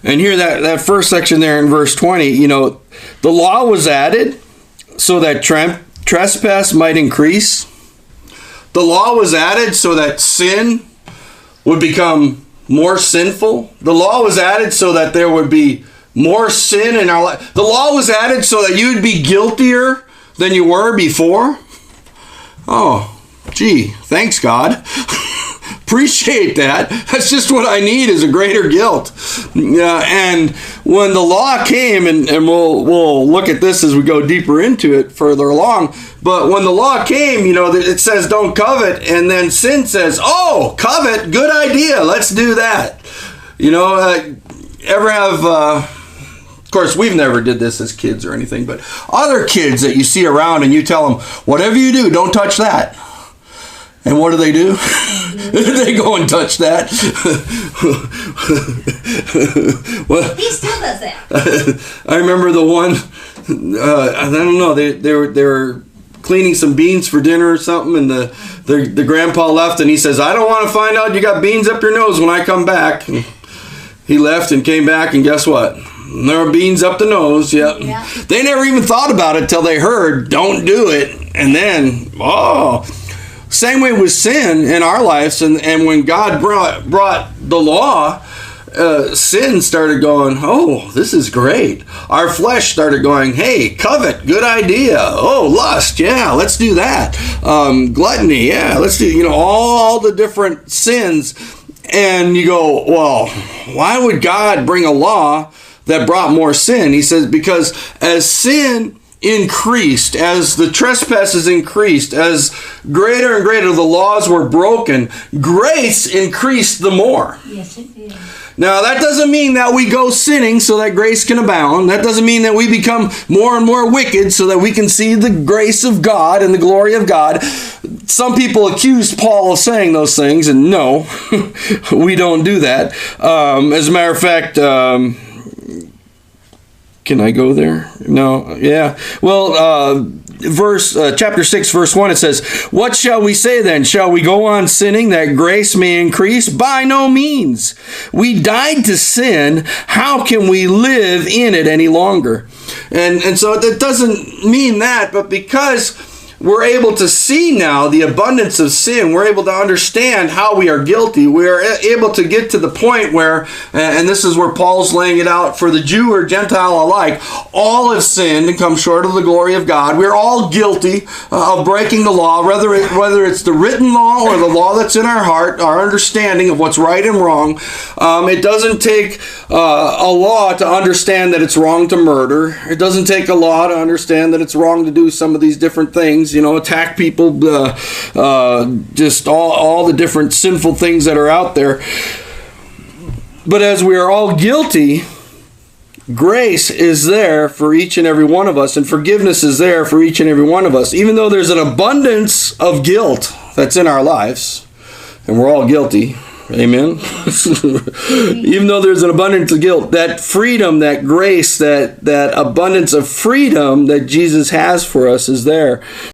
And here that first section there in verse 20, the law was added so that trespass might increase. The law was added so that sin would become more sinful. The law was added so that there would be more sin in our life. The law was added so that you would be guiltier than you were before. Oh, gee, thanks God. Appreciate that. That's just what I need, is a greater guilt. And when the law came, and we'll look at this as we go deeper into it further along, but when the law came, it says don't covet, and then sin says, oh, covet, good idea, let's do that. Ever have, of course, we've never did this as kids or anything, but other kids that you see around and you tell them, whatever you do, don't touch that. And what do? They go and touch that. Well, he still does that. I remember the one, I don't know, they were cleaning some beans for dinner or something, and the grandpa left, and he says, I don't want to find out you got beans up your nose when I come back. And he left and came back, and guess what? There were beans up the nose. Yep. Yeah. They never even thought about it till they heard, don't do it. And then, same way with sin in our lives, and when God brought the law, sin started going, oh, this is great. Our flesh started going, hey, covet, good idea. Oh, lust, yeah, let's do that. Gluttony, yeah, let's do, all the different sins. And you go, well, why would God bring a law that brought more sin? He says, because as sin increased, as the trespasses increased, as greater and greater the laws were broken, grace increased the more. Yes, it did. Now, that doesn't mean that we go sinning so that grace can abound. That doesn't mean that we become more and more wicked so that we can see the grace of God and the glory of God. Some people accused Paul of saying those things, and no, we don't do that. As a matter of fact, can I go there? No. Yeah. Well, chapter 6, verse 1, it says, what shall we say then? Shall we go on sinning that grace may increase? By no means. We died to sin. How can we live in it any longer? And so that doesn't mean that, but because we're able to see now the abundance of sin, we're able to understand how we are guilty. We are able to get to the point where, and this is where Paul's laying it out for the Jew or Gentile alike, all have sinned and come short of the glory of God. We're all guilty of breaking the law, whether it's the written law or the law that's in our heart, our understanding of what's right and wrong. It doesn't take a law to understand that it's wrong to murder. It doesn't take a law to understand that it's wrong to do some of these different things. Attack people, just all the different sinful things that are out there. But as we are all guilty, grace is there for each and every one of us, and forgiveness is there for each and every one of us. Even though there's an abundance of guilt that's in our lives, and we're all guilty. Amen. Even though there's an abundance of guilt, that freedom, that grace, that abundance of freedom that Jesus has for us is there.